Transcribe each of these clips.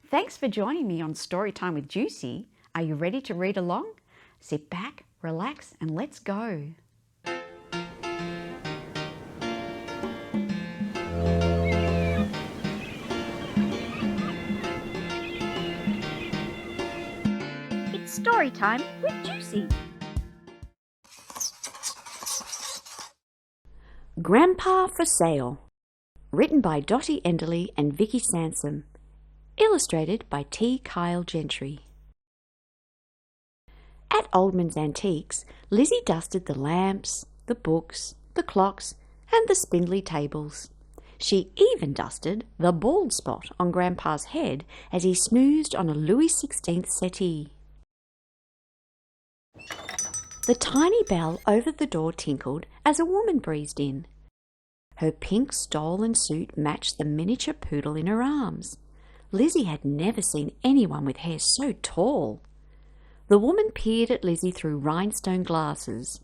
Thanks for joining me on Storytime with Juicy. Are you ready to read along? Sit back, relax, and let's go. It's Storytime with Juicy. Grandpa for Sale. Written by Dotti Enderle and Vicki Sansum. Illustrated by T. Kyle Gentry. At Oldman's Antiques, Lizzie dusted the lamps, the books, the clocks, and the spindly tables. She even dusted the bald spot on Grandpa's head as he smoothed on a Louis XVI settee. The tiny bell over the door tinkled as a woman breezed in. Her pink stolen suit matched the miniature poodle in her arms. Lizzie had never seen anyone with hair so tall. The woman peered at Lizzie through rhinestone glasses.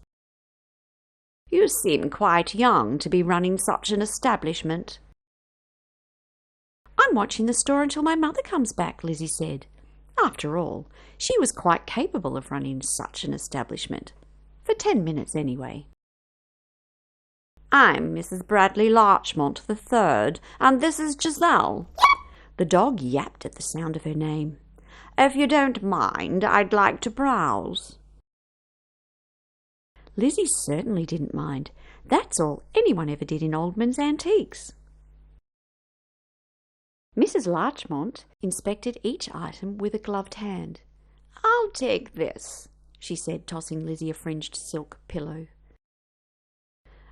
"You seem quite young to be running such an establishment." "I'm watching the store until my mother comes back," Lizzie said. After all, she was quite capable of running such an establishment. For 10 minutes anyway. "I'm Mrs. Bradley Larchmont the Third, and this is Giselle." The dog yapped at the sound of her name. "If you don't mind, I'd like to browse." Lizzie certainly didn't mind. That's all anyone ever did in Oldman's Antiques. Mrs. Larchmont inspected each item with a gloved hand. "I'll take this," she said, tossing Lizzie a fringed silk pillow.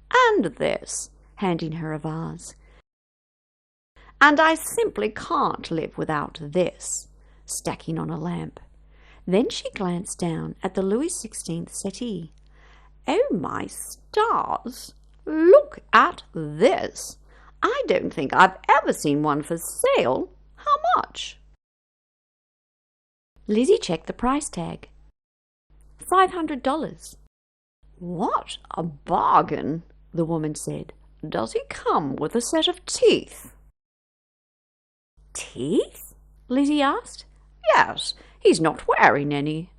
"And this," handing her a vase. "And I simply can't live without this," stacking on a lamp. Then she glanced down at the Louis XVI settee. "Oh, my stars! Look at this! I don't think I've ever seen one for sale. How much?" Lizzie checked the price tag. $500. "What a bargain," the woman said. "Does he come with a set of teeth?" "Teeth?" Lizzie asked. "Yes, he's not wearing any."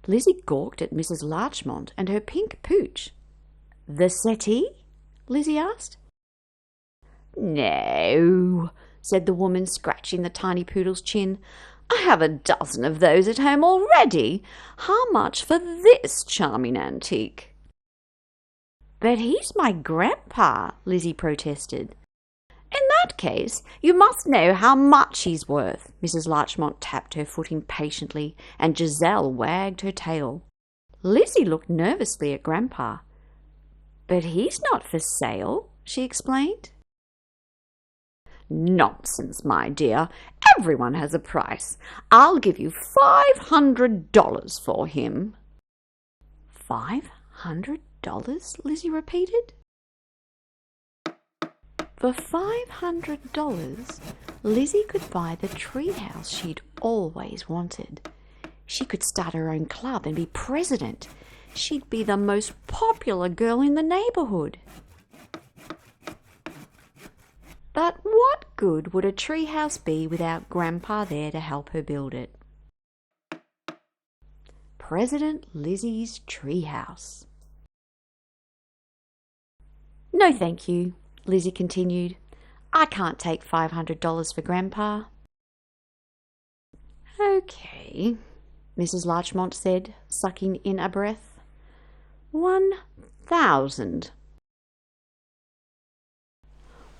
Lizzie gawked at Mrs. Larchmont and her pink pooch. "The settee?" Lizzie asked. "No," said the woman, scratching the tiny poodle's chin. "I have a dozen of those at home already. How much for this charming antique?" "But he's my grandpa," Lizzie protested. "In that case, you must know how much he's worth." Mrs. Larchmont tapped her foot impatiently, and Giselle wagged her tail. Lizzie looked nervously at Grandpa. "But he's not for sale," she explained. "Nonsense, my dear. Everyone has a price. I'll give you $500 for him." $500? Lizzie repeated. For $500, Lizzie could buy the treehouse she'd always wanted. She could start her own club and be president. She'd be the most popular girl in the neighborhood. But what good would a treehouse be without Grandpa there to help her build it? President Lizzie's treehouse. "No, thank you," Lizzie continued. "I can't take $500 for Grandpa." "Okay," Mrs. Larchmont said, sucking in a breath. $1,000.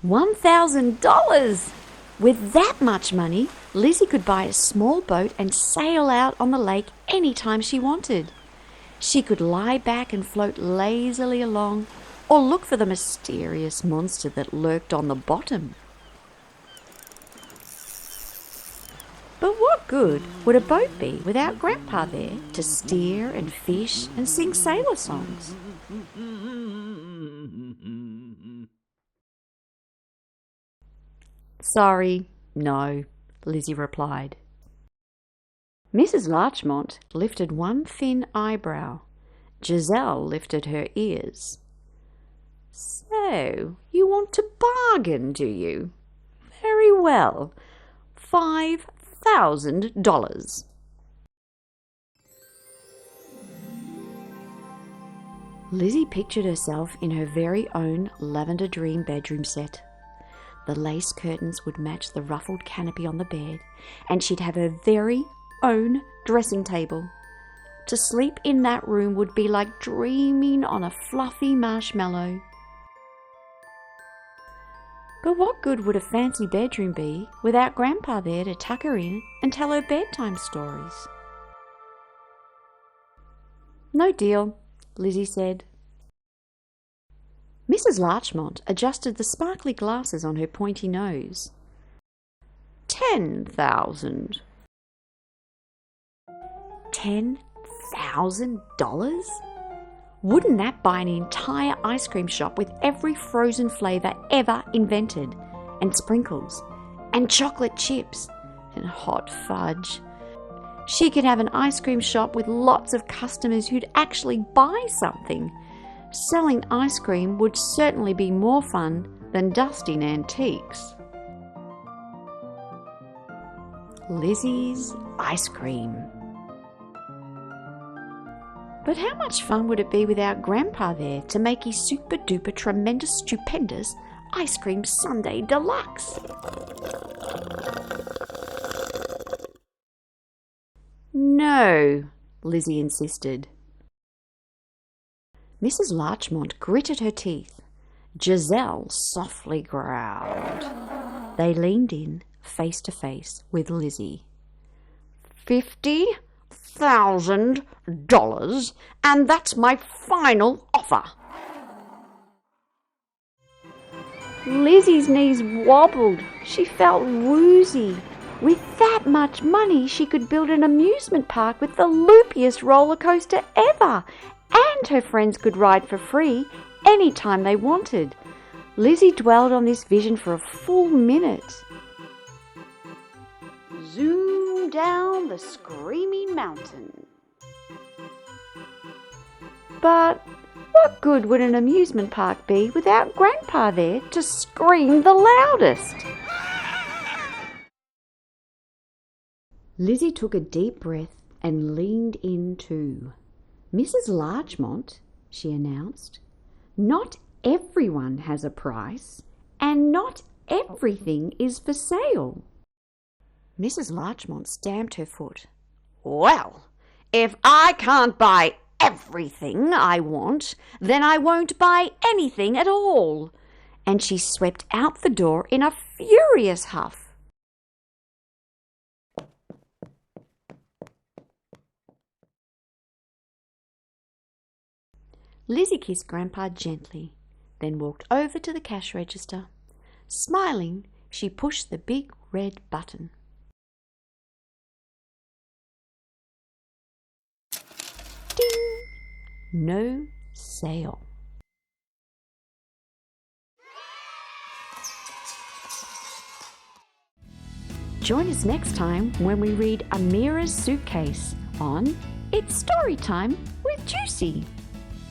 $1,000! With that much money, Lizzie could buy a small boat and sail out on the lake any time she wanted. She could lie back and float lazily along, or look for the mysterious monster that lurked on the bottom. But what good would a boat be without Grandpa there to steer and fish and sing sailor songs? "Sorry, no," Lizzie replied. Mrs. Larchmont lifted one thin eyebrow. Giselle lifted her ears. "So, you want to bargain, do you? Very well. $5,000. Lizzie pictured herself in her very own lavender dream bedroom set. The lace curtains would match the ruffled canopy on the bed, and she'd have her very own dressing table. To sleep in that room would be like dreaming on a fluffy marshmallow. But what good would a fancy bedroom be without Grandpa there to tuck her in and tell her bedtime stories? No deal, Lizzie said. Mrs. Larchmont adjusted the sparkly glasses on her pointy nose. 10,000. $10,000? Wouldn't that buy an entire ice cream shop with every frozen flavour ever invented, and sprinkles, and chocolate chips, and hot fudge? She could have an ice cream shop with lots of customers who'd actually buy something. Selling ice cream would certainly be more fun than dusting antiques. Lizzie's ice cream. But how much fun would it be without Grandpa there to make his super duper tremendous stupendous ice cream sundae deluxe? No, Lizzie insisted. Mrs. Larchmont gritted her teeth. Giselle softly growled. They leaned in, face to face with Lizzie. $50,000, and that's my final offer. Lizzie's knees wobbled. She felt woozy. With that much money, she could build an amusement park with the loopiest roller coaster ever, and her friends could ride for free any time they wanted. Lizzie dwelled on this vision for a full minute. Zoom down the screaming mountain. But what good would an amusement park be without Grandpa there to scream the loudest? Lizzie took a deep breath and leaned in too. Mrs. Larchmont, she announced, not everyone has a price, and not everything is for sale. Mrs. Larchmont stamped her foot. Well, if I can't buy everything I want, then I won't buy anything at all. And she swept out the door in a furious huff. Lizzie kissed Grandpa gently, then walked over to the cash register. Smiling, she pushed the big red button. Ding! No sale. Join us next time when we read Amira's Suitcase on It's Story Time with Juicy.